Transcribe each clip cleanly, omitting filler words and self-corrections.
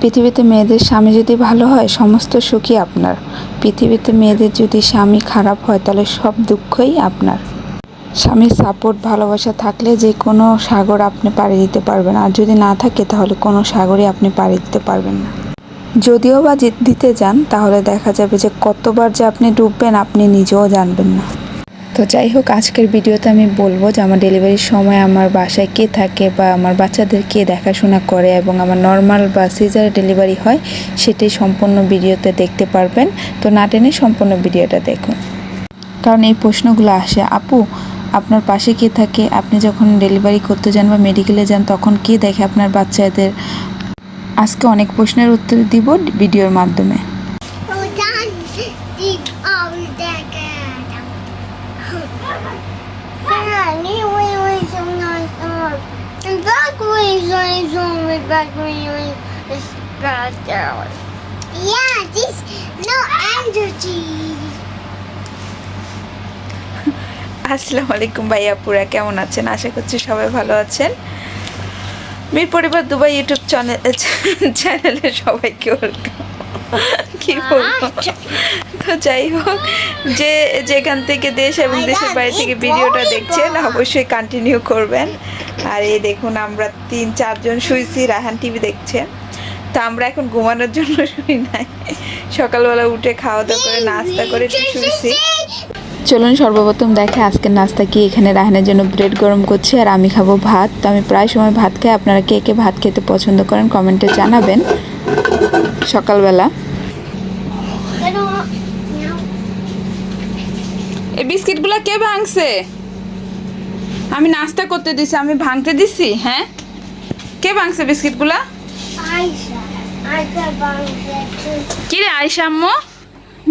পৃথিবীতে মেয়েদের স্বামী যদি ভালো হয় সমস্ত সুখই আপনার। পৃথিবীতে মেয়েদের যদি স্বামী খারাপ হয় তাহলে সব দুঃখই আপনার। স্বামীর সাপোর্ট ভালোবাসা থাকলে যে কোনো সাগর আপনি পাড়ি দিতে পারবেন, আর যদি না থাকে তাহলে কোনো সাগরই আপনি পাড়ি দিতে পারবেন না। যদিও বা দিতে যান তাহলে দেখা যাবে যে কতবার যে আপনি ডুববেন আপনি নিজেও জানবেন না। তো যাই হোক, আজকের ভিডিওতে আমি বলবো যে আমার ডেলিভারির সময় আমার বাসায় কে থাকে বা আমার বাচ্চাদের কে দেখাশোনা করে এবং আমার নর্মাল বা সিজার ডেলিভারি হয় সেটাই সম্পূর্ণ ভিডিওতে দেখতে পারবেন। তো না টেনে সম্পূর্ণ ভিডিওটা দেখুন, কারণ এই প্রশ্নগুলো আসে, আপু আপনার পাশে কে থাকে, আপনি যখন ডেলিভারি করতে যান বা মেডিকেলে যান তখন কে দেখে আপনার বাচ্চাদের। আজকে অনেক প্রশ্নের উত্তর দিব ভিডিওর মাধ্যমে। Yeah, this no energy. আসসালামু আলাইকুম ভাইয়া পুরা, কেমন আছেন? আশা করছি সবাই ভালো আছেন। মীর পরিবার দুবাই ইউটিউব চ্যানেলে সবাইকে ওয়েলকাম। কি বলবো, তো যাই হোক, যে যেখান থেকে দেশ এবং দেশের বাইরে থেকে ভিডিওটা দেখছেন অবশ্যই কন্টিনিউ করবেন। আর এই দেখুন আমরা 3-4 জন শুয়েছি, রাহান টিভি দেখছে। তো আমরা এখন ঘুমানোর জন্য শুই নাই, সকালবেলা উঠে খাওয়া দাওয়া করে নাস্তা করে একটু শুয়েছি। চলুন সর্বপ্রথম দেখে আজকের নাস্তা কি। এখানে রাহানের জন্য ব্রেড গরম করছি আর আমি খাবো ভাত। তো আমি প্রায় সময় ভাত খাই, আপনারা কে কে ভাত খেতে পছন্দ করেন কমেন্টে জানাবেন। সকালবেলা এই বিস্কিটগুলো কে ভাঙছে? আমি নাস্তা করতে দিছি, আমি ভাঙতে দিছি? হ্যাঁ, কে ভাঙছে বিস্কিটগুলা? কি রে আয়শা আম্মু,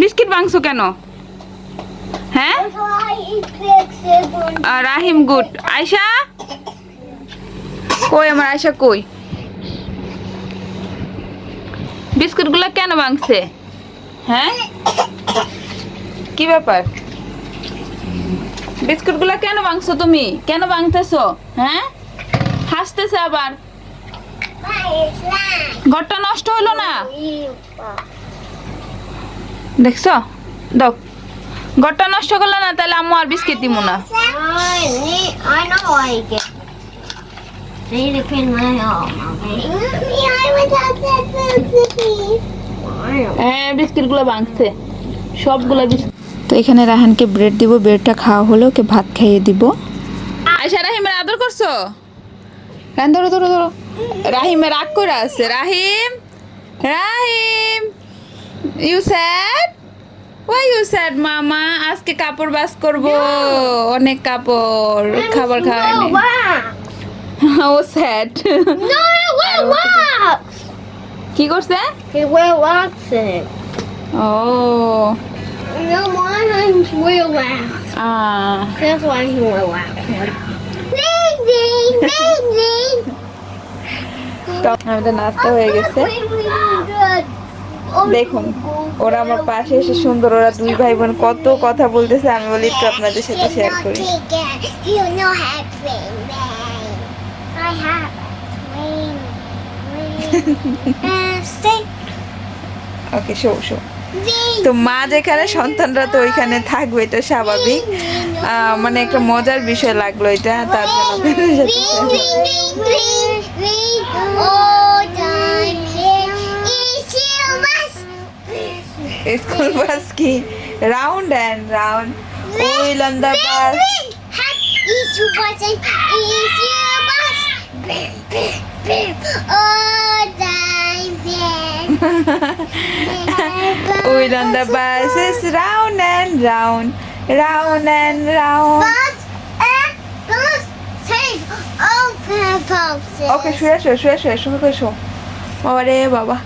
বিস্কিট ভাঙছো কেন? হ্যাঁ, রাহিম গুড। আয়শা কই, আমার আয়শা কই? বিস্কুটগুলো কেন ভাঙছে? হ্যাঁ, কি ব্যাপার? বিস্কুটগুলো কেন ভাঙছো তুমি? কেন ভাঙতেছো? হ্যাঁ, হাসতেছে আবার। ঘরটা নষ্ট হলো না? দেখছো, দাও। ঘরটা নষ্ট করলো না, তাহলে আম্মু আর বিস্কিট দিব না। I know like it. They depend on my home, okay? Mommy, I want that. হ্যাঁ, বিস্কিটগুলো ভাঙছে সবগুলো বিস্কিট। তো এখানে রাহানকে ব্রেড দিব, ব্রেডটা খাওয়া হলো, ওকে ভাত খাইয়ে দিব। আয়শা রাহিমের আদর করছো? রান ধরো ধরো ধরো। রাহিমের রাগ করে আছে। Rahim, Rahim, you sad? Why you sad মামা? আজকে কাপড় বাস করব, অনেক কাপড়, খাবার খাওয়ানি। ও sad. No, it will wax. কি করছে? It will wax it. O No, my hands will wax. Ah That's why he will wax it. Ding, ding, ding, ding. তো আমাদের নাস্তা হয়ে গেছে। দেখুন ওরা আমার পাশে এসে সুন্দর, ওরা দুই ভাই বোন কত কথা বলতেছে, আমি বলি একটু আপনাদের সাথে শেয়ার করি। You know how to swing, I have swing, swing. Okay, show show. তো মা যেখানে সন্তানরা তো ওইখানে থাকবে, এটা স্বাভাবিক। মানে একটা মজার বিষয় লাগলো এটা, তার জন্য আপনাদের সাথে share করলাম। স্কুল বাস কি round and round, wheel on the bus. Wheel on the bus is round and round, round and round. Okay, শুয়ে শো শুয়ে শো শুয়ে করে শো। ওরে বাবা।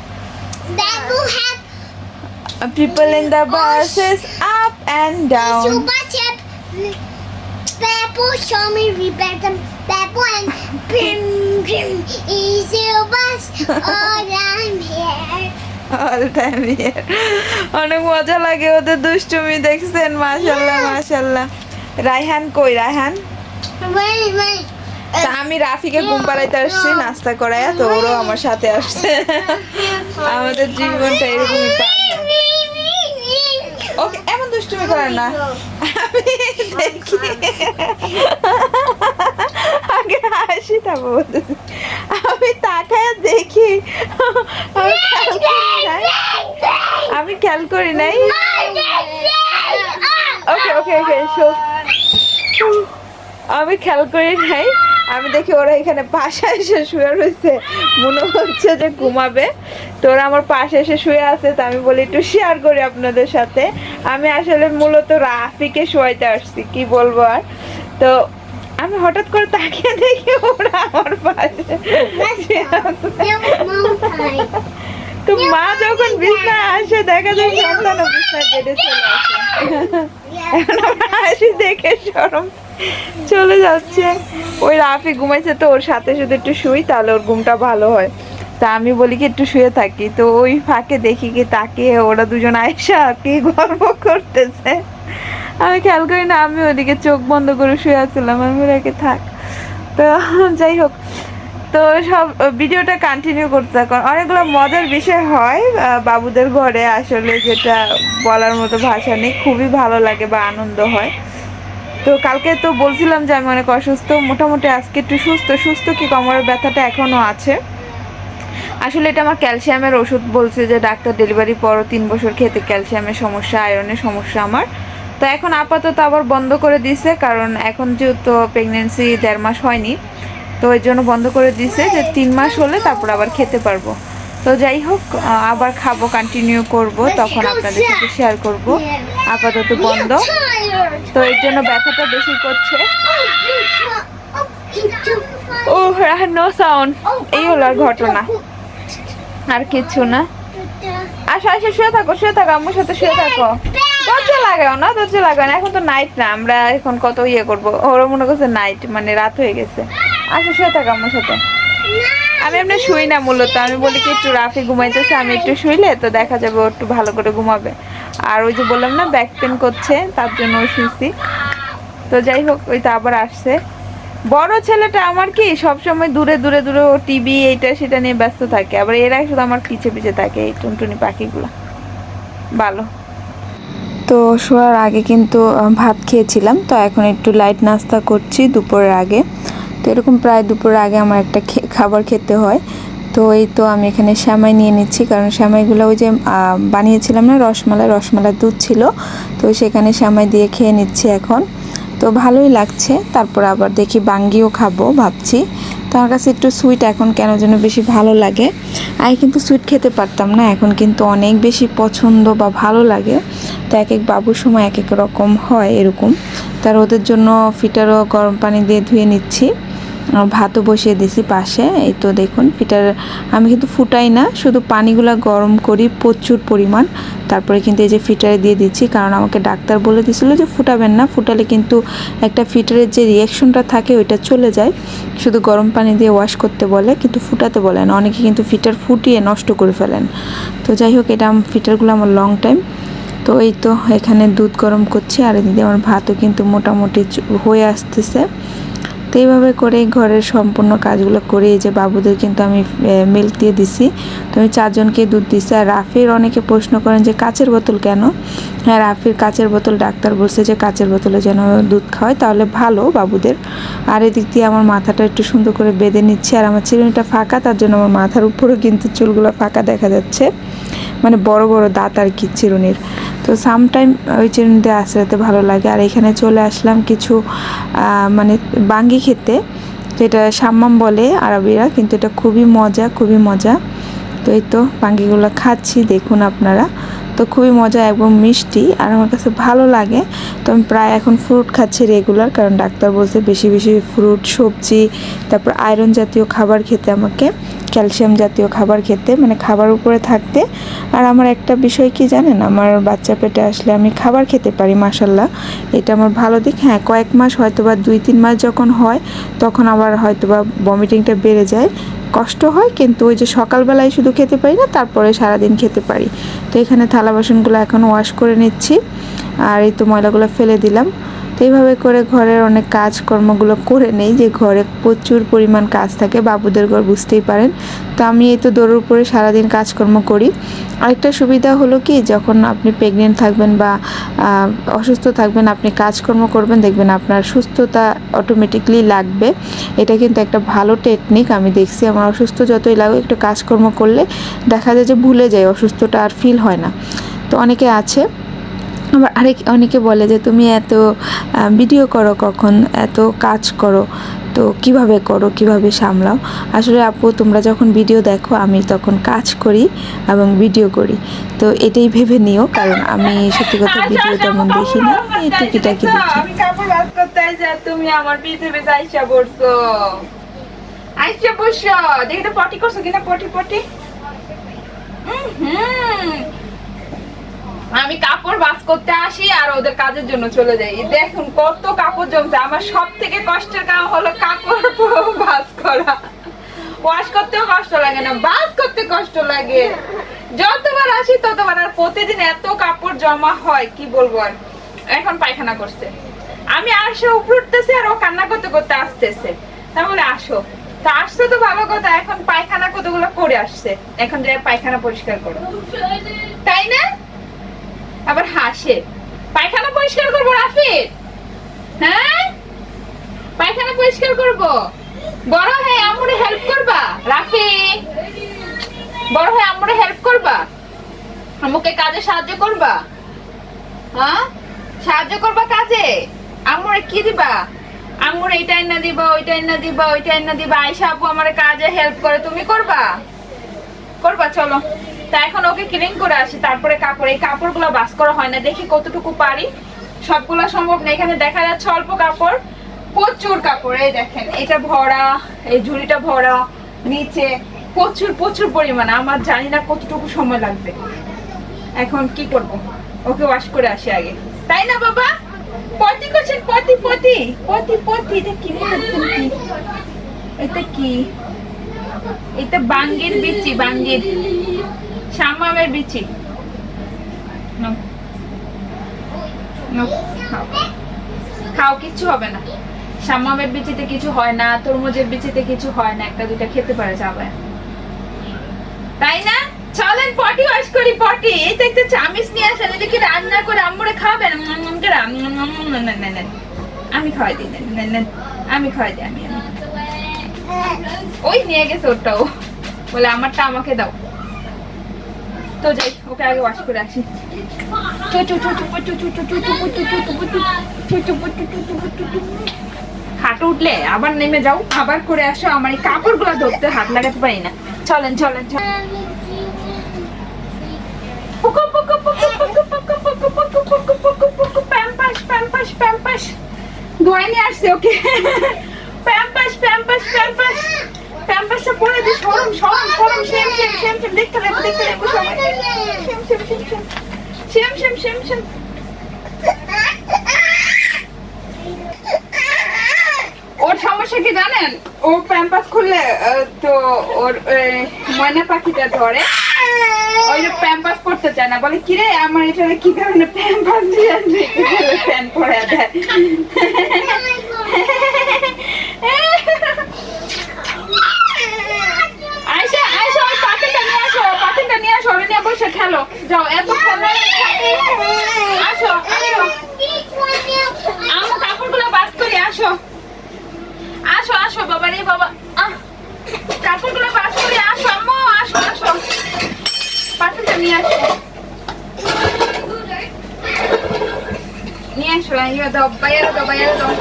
People in the buses up and down. Pepper, show me better. Pepper and brim, brim. Easy bus, all I'm here. All time here. অনেক মজা লাগে ওদের দুষ্টুমি, দেখছেন? মাশাআল্লাহ মাশাআল্লাহ। রায়হান কই? রায়হান Wait. তা আমি রাফিকে ঘুম পাড়াইতে আসছি নাস্তা করায়, তো ওরও আমার সাথে আসছে। আমাদের জীবনটা এরকমই পার হয়। ওকে এমন দুষ্টুমি করে না। আমি দেখি আগে হাসি তারপর বলতেছি। আমি তাকায় দেখি, আমি খেয়াল করি নাই। ওকে ওকে ওকে আমি খেয়াল করি নাই। আমি দেখি ওরা এখানে পাশে এসে শুয়ে রয়েছে, মনে হচ্ছে যে ঘুমাবে। তো ওরা আমার পাশে এসে শুয়ে আছে, তো আমি বলি একটু শেয়ার করি আপনাদের সাথে। আমি আসলে মূলত রাফিকে শোয়াইতে আসছি, কি বলবো আর। তো আমি হঠাৎ করে তাকিয়ে দেখি ওরা আমার পাশে। তো মা যখন বিছনায় আসে দেখা যায় সন্তানও বিছনায় বেডে চলে আসে। এখন আমার হাসি দেখে শরম চলে যাচ্ছে। ওই রাফি ঘুমাইছে, তো ওর সাথে সাথে একটু শুই, তাহলে ওর ঘুমটা ভালো হয়। তা আমি বলি কি একটু শুয়ে থাকি, তো ওই ফাঁকে দেখি কি তাকিয়ে ওরা দুজন আয়সা কি গল্প করতেছে। আমি খেয়াল করি না, আমি ওদিকে চোখ বন্ধ করে শুয়ে আসছিলাম। আমি রেখে থাক। তো যাই হোক, তো সব ভিডিওটা কন্টিনিউ করতে থাকুন। অনেকগুলো মজার বিষয় হয় বাবুদের ঘরে, আসলে যেটা বলার মতো ভাষা নেই, খুবই ভালো লাগে বা আনন্দ হয়। তো কালকে তো বলছিলাম যে আমি অনেক অসুস্থ, মোটামুটি আজকে একটু সুস্থ। সুস্থ কি, কোমরের ব্যথাটা এখনও আছে। আসলে এটা আমার ক্যালসিয়ামের ওষুধ বলছে যে ডাক্তার, ডেলিভারি পরও 3 বছর খেতে, ক্যালসিয়ামের সমস্যা, আয়রনের সমস্যা আমার। তো এখন আপাতত আবার বন্ধ করে দিছে, কারণ এখন যেহেতু প্রেগনেন্সি 1.5 মাস হয়নি, তো এর জন্য বন্ধ করে দিছে যে 3 মাস হলে তারপর আবার খেতে পারবো। তো যাই হোক, আবার খাবো, কন্টিনিউ করব, তখন আপনাদের সাথে শেয়ার করব। আপাতত বন্ধ, তো এর জন্য ব্যথাটা বেশি করছে। ও নো সাউন্ড, এই হলো আর ঘটনা, আর কিছু না। আসো আসো, শুয়ে থাকো শুয়ে থাকো, আম্মুর সাথে শুয়ে থাকো। দরজা লাগাও না, দরজা লাগাও না, এখন তো নাইট না, আমরা এখন কত ইয়ে করবো। ওরা মনে করছে নাইট মানে রাত হয়ে গেছে। আসো শুয়ে থাকো আম্মুর সাথে। আমি এমনি শুই না মূলত, আমি বলি কি একটু রাফি ঘুমাইতেছে, আমি একটু শুইলে তো দেখা যাবে ও একটু ভালো করে ঘুমাবে। আর ওই যে বললাম না ব্যাক পেন করছে, তার জন্য শুইছি। তো যাই হোক, ওই তো আবার আসছে। বড় ছেলেটা আমার কি সবসময় দূরে দূরে দূরে, ও টিভি এইটা সেটা নিয়ে ব্যস্ত থাকে, আবার এরা শুধু আমার পিছে পিছে থাকে, এই টুনটুনি পাখিগুলো ভালো। তো শোয়ার আগে কিন্তু ভাত খেয়েছিলাম, তো এখন একটু লাইট নাস্তা করছি দুপুরের আগে। তো এরকম প্রায় দুপুরের আগে আমার একটা খাবার খেতে হয়। তো এই তো আমি এখানে সেমাই নিয়ে নিচ্ছি, কারণ সেমাইগুলো ওই যে বানিয়েছিলাম না রসমালাইয়ের দুধ ছিল, তো সেখানে সেমাই দিয়ে খেয়ে নিচ্ছি এখন। তো ভালোই লাগছে। তারপর আবার দেখি বাঙ্গিও খাবো ভাবছি। তো আমার কাছে একটু সুইট এখন কেন যেন বেশি ভালো লাগে। আগে কিন্তু সুইট খেতে পারতাম না, এখন কিন্তু অনেক বেশি পছন্দ বা ভালো লাগে। তো এক এক বাবুর সময় এক এক রকম হয় এরকম। তার ওদের জন্য ফিটারও গরম পানি দিয়ে ধুয়ে নিচ্ছি, ভাতও বসিয়ে দিছি পাশে। এই তো দেখুন ফিটার আমি কিন্তু ফুটাই না, শুধু পানিগুলো গরম করি প্রচুর পরিমাণ, তারপরে কিন্তু এই যে ফিটারে দিয়ে দিচ্ছি। কারণ আমাকে ডাক্তার বলে দিয়েছিল যে ফুটাবেন না, ফুটালে কিন্তু একটা ফিটারের যে রিয়াকশনটা থাকে ওইটা চলে যায়। শুধু গরম পানি দিয়ে ওয়াশ করতে বলে, কিন্তু ফুটাতে বলে না। অনেকে কিন্তু ফিটার ফুটিয়ে নষ্ট করে ফেলেন। তো যাই হোক, এটা ফিটারগুলো আমার লং টাইম। তো এই তো এখানে দুধ গরম করছি, আর এদিকে আমার ভাতও কিন্তু মোটামুটি হয়ে আসতেছে। তো এইভাবে করে ঘরের সম্পূর্ণ কাজগুলো করে, এই যে বাবুদের কিন্তু আমি মিল্ক দিয়ে দিছি। তো আমি 4 জনকে দুধ দিছি। আর রাফির অনেকে প্রশ্ন করেন যে কাচের বোতল কেন? হ্যাঁ, রাফির কাচের বোতল ডাক্তার বলছে যে কাচের বোতলে যেন দুধ খাওয়ায়, তাহলে ভালো বাবুদের। আর এদিক দিয়ে আমার মাথাটা একটু সুন্দর করে বেঁধে নিচ্ছে, আর আমার চিরুনিটা ফাঁকা, তার জন্য আমার মাথার উপরেও কিন্তু চুলগুলো ফাঁকা দেখা যাচ্ছে, মানে বড় বড় দাঁত আর কি চিরুনির। তো সামটাইম ওই চিরুনি দিয়ে আঁচড়াতে ভালো লাগে। আর এখানে চলে আসলাম কিছু মানে বাঙ্গি খেতে, যেটা সাম্মাম বলে আরবিরা, কিন্তু এটা খুবই মজা, খুবই মজা। তো এই তো বাঙ্গিগুলো খাচ্ছি, দেখুন আপনারা। তো খুবই মজা এবং মিষ্টি, আর আমার কাছে ভালো লাগে। তো আমি প্রায় এখন ফ্রুট খাচ্ছি রেগুলার, কারণ ডাক্তার বলছে বেশি বেশি ফ্রুট, সবজি, তারপর আয়রন জাতীয় খাবার খেতে, আমাকে ক্যালসিয়াম জাতীয় খাবার খেতে, মানে খাবার উপরে থাকতে। আর আমার একটা বিষয় কি জানেন, আমার বাচ্চা পেটে আসলে আমি খাবার খেতে পারি, মাশাল্লাহ, এটা আমার ভালো দিক। হ্যাঁ, কয়েক মাস হয়তো বা 2-3 মাস যখন হয়, তখন আবার হয়তো বা ভমিটিংটা বেড়ে যায়, কষ্ট হয়, কিন্তু ওই যে সকালবেলায় শুধু খেতে পারি না, তারপরে সারাদিন খেতে পারি। তো এখানে থালা বাসনগুলো এখন ওয়াশ করে নিচ্ছি, আর এই তো ময়লাগুলো ফেলে দিলাম। তো এইভাবে করে ঘরের অনেক কাজকর্মগুলো করে নেই, যে ঘরে প্রচুর পরিমাণ কাজ থাকে, বাবুদের ঘর বুঝতেই পারেন। তো আমি এই তো দৌড়ের উপরে সারাদিন কাজকর্ম করি। আরেকটা সুবিধা হলো কি, যখন আপনি প্রেগনেন্ট থাকবেন বা অসুস্থ থাকবেন, আপনি কাজকর্ম করবেন, দেখবেন আপনার সুস্থতা অটোমেটিকলি লাগবে। এটা কিন্তু একটা ভালো টেকনিক, আমি দেখছি আমার অসুস্থ যতই লাগুক একটু কাজকর্ম করলে দেখা যায় যে ভুলে যায়, অসুস্থটা আর ফিল হয় না। তো অনেকে আছে, আবার অনেকে বলে যে তুমি এত ভিডিও করো, কখন এত কাজ করো, তো কিভাবে করো, কিভাবে সামলাও। আসলে আপু, তোমরা যখন ভিডিও দেখো আমি তখন কাজ করি এবং ভিডিও করি, তো এটাই ভেবে নিও, কারণ আমি সত্যি কথা ভিডিও তেমন দেখি না, এই টুকিটাকি দেখি। আমি কাপড় ভাঁজ করতে আইসা তুমি আমার পৃথিবীতে আইসা পড়ছো, আইসা বসো। দেখি তো পটি করছো কিনা, পটি পটি। আমি কাপড় ভাঁজ করতে আসি আর ওদের কাজের জন্য চলে যাই। দেখুন কত কাপড় জমছে। আমার সব থেকে কষ্টের কাজ হলো কাপড় ভাঁজ করা। ওয়াশ করতেও কষ্ট লাগে না, ভাঁজ করতে কষ্ট লাগে। যতবার আসি ততবার, আর প্রতিদিন এত কাপড় জমা হয় কি বলবো। আর এখন পায়খানা করছে, আমি আসে উপরে উঠতেছি আর ও কান্না করতে করতে আসতেছে, তাহলে আসো। তা আসছে তো ভালো কথা, এখন পায়খানা কতগুলো করে আসছে, এখন যে পায়খানা পরিষ্কার করো, তাই না? আবার হাসে, পায়খানা পরিষ্কার করবো রাফিদ, হ্যাঁ পায়খানা পরিষ্কার করবো। বড় হয়ে আম্মুরে হেল্প করবা রাফি, বড় হয়ে আম্মুরে হেল্প করবা, আম্মুকে কাজে সাহায্য করবা, হ্যাঁ সাহায্য করবা কাজে। আম্মুরে কি দিবা? আম্মুর এইটা এনে দিবা, ওইটা এনে দিবা, ওইটা এনে দিবা। আয়শা আপু আমার কাজে হেল্প করে, তুমি করবা? করবা, চলো। তা এখন ওকে ক্লিন করে আসি, তারপরে কাপড়, এই কাপড়গুলো বাস করা হয় না, দেখি কতটুকু পারি। সবগুলো সম্ভব না, এখানে দেখা যাচ্ছে অল্প কাপড়, প্রচুর কাপড়। এই দেখেন এটা ভরা, এই ঝুড়িটা ভরা, নিচে প্রচুর প্রচুর পরিমাণে। আমার জানি না কতটুকু সময় লাগবে। এখন কি করব, ওকে ওয়াশ করে আসি আগে, তাই না বাবা? পটি করছেন, পটি পটি পটি পটি। এটা কি করছেন, কি এটা কি? এটা বাঙ্গির বিচি, বাঙ্গির শামামের বিচি। খাও, কিচ্ছু হবে না। শামামের বিচিতে কিছু হয় না, তরমুজের বিচিতে কিছু হয় না, একটা দুইটা খেতে পারে যাবে, তাই না? চলেন পটি ওয়াশ করি। পটি, এই তো একটা চামিচ নিয়ে আসেন, এটা কি রান্না করে আম্মুরে খাবেন? আমি খাওয়াই দিই, আমি খাওয়াই দিই, আমি ওই নিয়ে গেছে ওটাও, বলে আমারটা আমাকে দাও। তো যাই, ওকে আগে ওয়াশ করে আসি। হাঁটু উঠলে আবার নেমে যাও, আবার করে আসো। আমার এই কাপড়গুলো ধরতে হাত লাগাতে পারি না। চলেন চলেন চলেন। প্যাম্পাস প্যাম্পাস প্যাম্পাস ধোয়াই নিয়ে আসছে ওকে। প্যাম্পাস প্যাম্পাস প্যাম্পাস প্যাম্পাসটা পরে দিই। সরম সরম সরম, সেম সেম সেম সেম। দেখতে লাগবো, দেখতে লাগবো সবাই। Same same same same same same same same. ওর সমস্যা কি জানেন? ও প্যাম্পাস খুললে তো ওর ময়না পাখিটা ধরে, ওই যে প্যাম্পাস পড়তে চায় না, বলে কিরে আমার এটা কি কারণে প্যাম্পাস দিয়ে প্যান পরে দেয়। আয়শা আয়শা, ওই পাখিটা নিয়ে আসো, পাখিটা নিয়ে আসো, ওরে নিয়ে বসে খেলো। যাও, এত খেলো। আসো আসো, আমার কাপড়গুলো বাস করি। আসো আসো আসো বাবা রে বাবা, কাপড়গুলো বাস করি। আসো আম্মু, আসো আসো, পাখিটা নিয়ে আসো, নিয়ে আসো। ইয়ে দাও, বাইরে দাও, বাইরে দাও।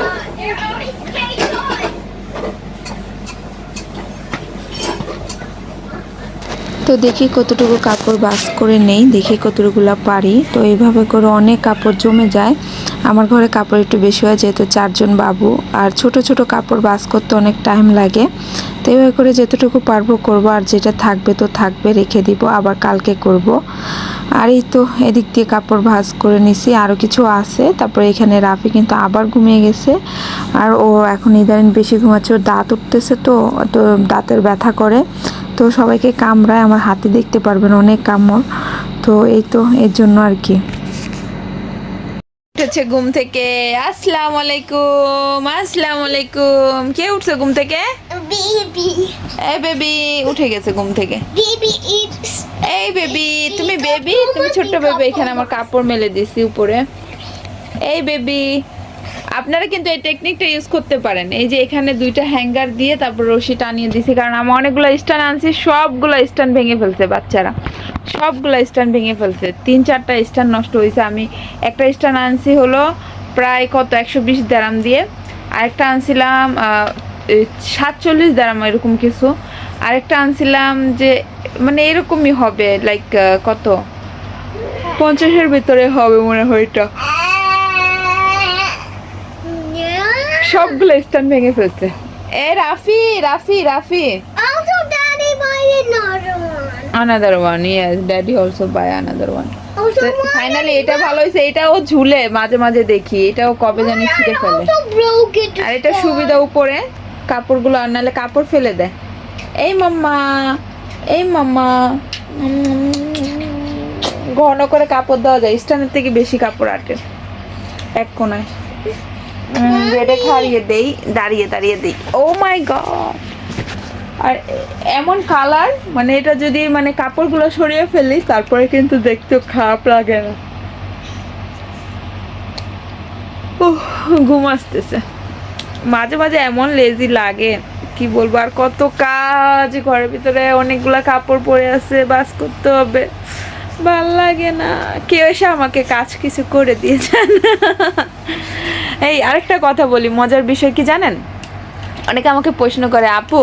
তো দেখি কতটুকু কাপড় বাস করে নেই, দেখি কতটুকুলা পারি। তো এইভাবে করে অনেক কাপড় জমে যায়। আমার ঘরে কাপড় একটু বেশি হয়, যেহেতু 4 জন বাবু, আর ছোট ছোট কাপড় বাস করতে অনেক টাইম লাগে। তো এইভাবে করে যেতটুকু পারবো করব, আর যেটা থাকবে তো থাকবে, রেখে দিব, আবার কালকে করব। আর এই তো এদিক দিয়ে কাপড় ভাঁজ করে নিছি, আরও কিছু আছে। তারপরে এখানে রাফি কিন্তু আবার ঘুমিয়ে গেছে, আর ও এখন ইদানিং বেশি ঘুমাচ্ছে, ওর দাঁত উঠতেছে, তো তো দাঁতের ব্যথা করে, তো সবাইকে কামড়ায়। আমার হাতে দেখতে পারবেন অনেক কামড়, তো এই তো এর জন্য আর কি। উঠেছে ঘুম থেকে। আসসালামু আলাইকুম, আসসালামু আলাইকুম। কে উঠছে ঘুম থেকে? Baby. এই বেবি উঠে গেছে ঘুম থেকে। Baby eats. এই বেবি, তুমি বেবি, তুমি ছোট্ট বেবি। এখানে আমার কাপড় মেলে দিছি উপরে। এই বেবি, আপনারা কিন্তু এই টেকনিকটা ইউজ করতে পারেন। এই যে এখানে দুইটা হ্যাঙ্গার দিয়ে তারপর রশি টানিয়ে দিছি, কারণ আমি অনেকগুলো স্ট্যান্ড আনছি, সবগুলো স্ট্যান্ড ভেঙে ফেলছে বাচ্চারা, সবগুলো স্ট্যান্ড ভেঙে ফেলছে। 3-4টা স্ট্যান্ড নষ্ট হয়েছে। আমি একটা স্ট্যান্ড আনছি হলো প্রায় কত 120 দিরহাম দিয়ে, আরেকটা আনছিলাম 47 দিরহাম এরকম কিছু, আরেকটা আনছিলাম যে মানে এরকমই হবে লাইক কত 50-এর ভিতরে হবে মনে হয় এটা। সবগুলো স্ট্যান্ড ভেঙে ফেলছে। এ Rafi Rafi Rafi, Also, Daddy bought another one. another one, yes, daddy also buy another one. Also, finally এটা ভালো হয়েছে। এটাও ঝুলে মাঝে মাঝে দেখি, এটাও কবে জানি ছিঁড়ে ফেলে। also broke it. আর এটা সুবিধা উপরে কাপড়গুলো, আর নাহলে কাপড় ফেলে দেয়। এই মাম্মা, এই মাম্মা, ঘন করে কাপড় দেওয়া যায়, স্ট্যান্ডের থেকে বেশি কাপড় আটে এক কোনায়। বেডে খাড়িয়ে দেই, দাঁড়িয়ে দাঁড়িয়ে দেই। ও মাই গড! আর এমন কালার, মানে এটা যদি মানে কাপড়গুলো সরিয়ে ফেলি তারপরে কিন্তু দেখতে খারাপ লাগে না। ঘুম আসতেছে, মাঝে মাঝে এমন লেজি লাগে কি বলবো। আর কত কাজ ঘরের ভিতরে, অনেকগুলা কাপড় পরে আছে, বাস করতে হবে, ভাল লাগে না। কেউ এসে আমাকে কাজ কিছু করে দিয়েছেন। এই আরেকটা কথা বলি, মজার বিষয় কি জানেন, অনেকে আমাকে প্রশ্ন করে আপু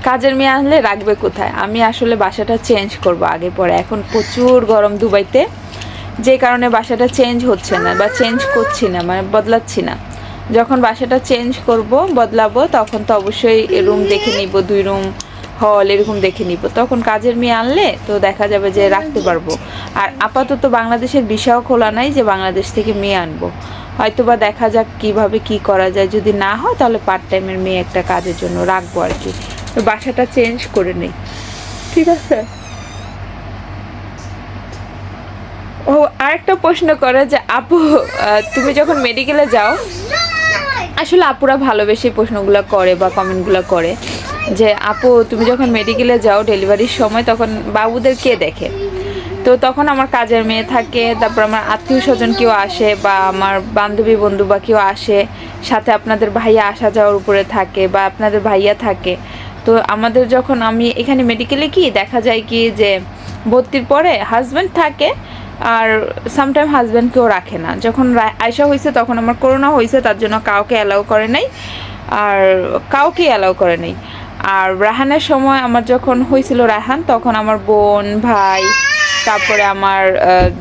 কাজের মেয়ে আনলে রাখবে কোথায়। আমি আসলে বাসাটা চেঞ্জ করব আগে পরে, এখন প্রচুর গরম দুবাইতে, যে কারণে বাসাটা চেঞ্জ হচ্ছে না বা চেঞ্জ করছি না, মানে বদলাচ্ছি না। যখন বাসাটা চেঞ্জ করব, বদলাবো, তখন তো অবশ্যই রুম দেখে নিব, 2 রুম হল এরকম দেখে নিব। তখন কাজের মেয়ে আনলে তো দেখা যাবে যে রাখতে পারবো। আর আপাতত বাংলাদেশের ভিসাও খোলা নাই যে বাংলাদেশ থেকে মেয়ে আনবো, হয়তো বা দেখা যাক কিভাবে কি করা যায়। যদি না হয় তাহলে পার্ট টাইমের মেয়ে একটা কাজের জন্য রাখবো আর কি। তো বাসাটা চেঞ্জ করে নেই, ঠিক আছে। ও আরেকটা প্রশ্ন করে যে আপু তুমি যখন মেডিকেলে যাও, আসলে আপুরা ভালোবেসে প্রশ্নগুলো করে বা কমেন্টগুলো করে যে আপু তুমি যখন মেডিকেলে যাও ডেলিভারির সময়, তখন বাবুদের কে দেখে। তো তখন আমার কাজের মেয়ে থাকে, তারপর আমার আত্মীয় স্বজন কেউ আসে, বা আমার বান্ধবী বন্ধু বা কেউ আসে, সাথে আপনাদের ভাইয়া আসা যাওয়ার উপরে থাকে, বা আপনাদের ভাইয়া থাকে। তো আমাদের যখন আমি এখানে মেডিকেলে কি দেখা যায় কি যে ভর্তির পরে হাজব্যান্ড থাকে, আর সামটাইম হাজব্যান্ডকেও রাখে না। যখন আয়শা হয়েছে তখন আমার করোনা হয়েছে, তার জন্য কাউকে অ্যালাউ করে নাই, আর কাউকে অ্যালাউ করে নাই। আর রাহানের সময় আমার যখন হয়েছিল রাহান, তখন আমার বোন, ভাই, তারপরে আমার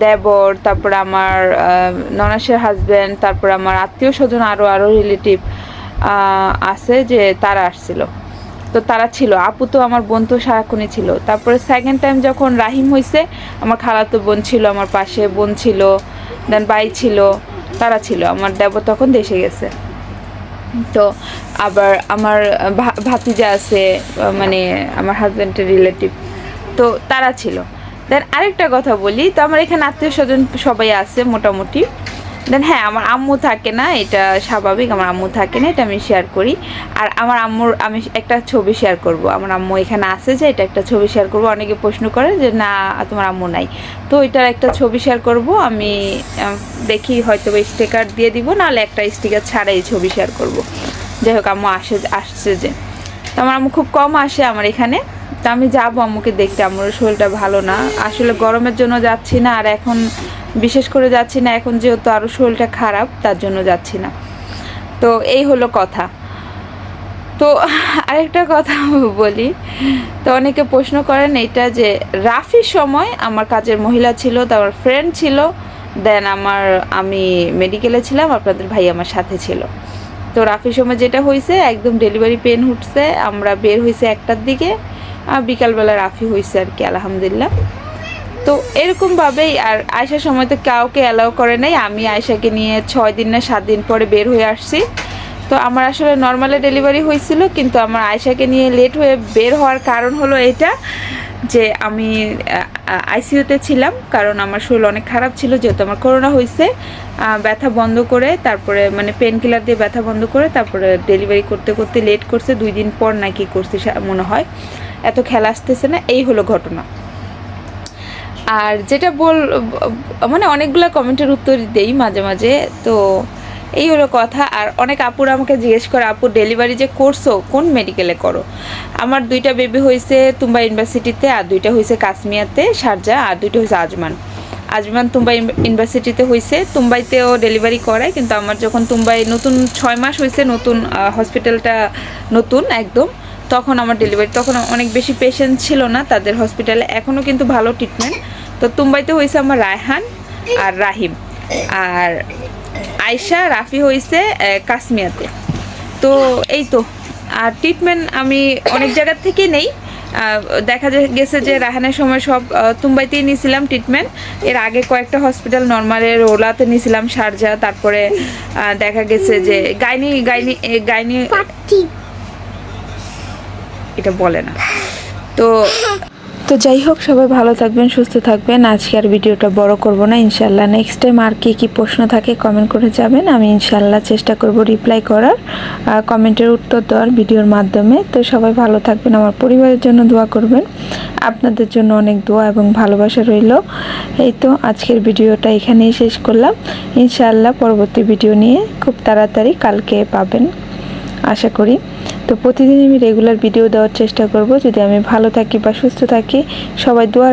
দেবর, তারপরে আমার ননাসের হাজব্যান্ড, তারপরে আমার আত্মীয় স্বজন আরও রিলেটিভ আছে যে তারা আসছিল। তো তারা ছিল, আপু তো আমার বোন তো সারাক্ষণই ছিল। তারপরে সেকেন্ড টাইম যখন রাহিম হয়েছে, আমার খালাতো বোন ছিল আমার পাশে, বোন ছিল, দেন ভাই ছিল, তারা ছিল। আমার দেবর তখন দেশে গেছে। তো আবার আমার ভাতিজা আছে, মানে আমার হাজব্যান্ডের রিলেটিভ, তো তারা ছিল। দেন আরেকটা কথা বলি, তো আমার এখানে আত্মীয় স্বজন সবাই আছে মোটামুটি। দেন হ্যাঁ, আমার আম্মু থাকে না, এটা স্বাভাবিক, আমার আম্মু থাকে না, এটা আমি শেয়ার করি। আর আমার আম্মুর আমি একটা ছবি শেয়ার করব, আমার আম্মু এখানে আছে যে এটা একটা ছবি শেয়ার করব। অনেকে প্রশ্ন করে যে না তোমার আম্মু নাই, তো এটার একটা ছবি শেয়ার করব আমি। দেখি হয়তো স্টিকার দিয়ে দিব, নাহলে একটা স্টিকার ছাড়াই ছবি শেয়ার করব। যাই হোক, আম্মু আসছে যে, তো আমার আম্মু খুব কম আসে আমার এখানে। তো আমি যাবো আম্মুকে দেখতে, আম্মুর শরীরটা ভালো না, আসলে গরমের জন্য যাচ্ছি না, আর এখন বিশেষ করে যাচ্ছি না, এখন যেহেতু আরও শরীরটা খারাপ তার জন্য যাচ্ছি না। তো এই হলো কথা। তো আরেকটা কথা বলি, তো অনেকে প্রশ্ন করেন এটা যে রাফির সময় আমার কাজের মহিলা ছিল, তারপর ফ্রেন্ড ছিল, দেন আমি মেডিকেলে ছিলাম, আপনাদের ভাই আমার সাথে ছিল। তো রাফির সময় যেটা হয়েছে, একদম ডেলিভারি পেন উঠছে, আমরা বের হয়েছে 1টার দিকে, আর বিকালবেলা রাফি হয়েছে আর কি, আলহামদুলিল্লাহ। তো এরকমভাবেই। আর আয়সার সময় তো কাউকে অ্যালাউ করে নাই, আমি আয়সাকে নিয়ে 6 দিন না 7 দিন পরে বের হয়ে আসছি। তো আমার আসলে নর্মালে ডেলিভারি হয়েছিল, কিন্তু আমার আয়সাকে নিয়ে লেট হয়ে বের হওয়ার কারণ হলো এটা যে আমি আইসিইউতে ছিলাম, কারণ আমার শরীর অনেক খারাপ ছিল, যেহেতু আমার করোনা হয়েছে। ব্যথা বন্ধ করে তারপরে মানে পেন কিলার দিয়ে ব্যথা বন্ধ করে তারপরে ডেলিভারি করতে করতে লেট করছে, 2 দিন পর নাকি করছি মনে হয়, এত খেলা আসতেছে না। এই হলো ঘটনা। আর যেটা মানে অনেকগুলো কমেন্টের উত্তর দেই মাঝে মাঝে, তো এই হলো কথা। আর অনেক আপুরা আমাকে জিজ্ঞেস করে, আপু ডেলিভারি যে করছো কোন মেডিকেলে করো? আমার 2টা বেবি হয়েছে তুম্বা ইউনিভার্সিটিতে, আর 2টা হয়েছে কাশ্মীরাতে শারজা, আর 2টা হয়েছে আজমান তুম্বা ইউনিভার্সিটিতে হয়েছে। তুম্বাইতেও ডেলিভারি করায়, কিন্তু আমার যখন তুম্বাই নতুন 6 মাস হয়েছে, নতুন হসপিটালটা নতুন একদম, তখন আমার ডেলিভারি, তখন অনেক বেশি পেশেন্ট ছিল না তাদের হসপিটালে, এখনও কিন্তু ভালো ট্রিটমেন্ট। তো তুম্বাইতে হয়েছে আমার রায়হান আর রাহিম, আর আয়শা রাফি হয়েছে কাশ্মীরাতে। তো এই তো। আর ট্রিটমেন্ট আমি অনেক জায়গার থেকে নেই। দেখা গেছে যে রাহানের সময় সব তুম্বাইতেই নিয়েছিলাম ট্রিটমেন্ট। এর আগে কয়েকটা হসপিটাল নর্মালে রোলাতে নিয়েছিলাম, শারজা, তারপরে দেখা গেছে যে গাইনি এটা বলে না। তো যাই হোক, সবাই ভালো থাকবেন, সুস্থ থাকবেন। আজকে আর ভিডিওটা বড় করব না, ইনশাল্লাহ নেক্সট টাইম আর কি প্রশ্ন থাকে কমেন্ট করে যাবেন, আমি ইনশাল্লাহ চেষ্টা করব রিপ্লাই করার, কমেন্টের উত্তর দেওয়ার ভিডিওর মাধ্যমে। তো সবাই ভালো থাকবেন, আমার পরিবারের জন্য দোয়া করবেন, আপনাদের জন্য অনেক দোয়া এবং ভালোবাসা রইল। এই তো আজকের ভিডিওটা এখানেই শেষ করলাম, ইনশাল্লাহ পরবর্তী ভিডিও নিয়ে খুব তাড়াতাড়ি কালকে পাবেন আশা করি। তো প্রতিদিন আমি রেগুলার ভিডিও দেওয়ার চেষ্টা করব, যদি আমি ভালো থাকি বা সুস্থ থাকি। সবাই দোয়া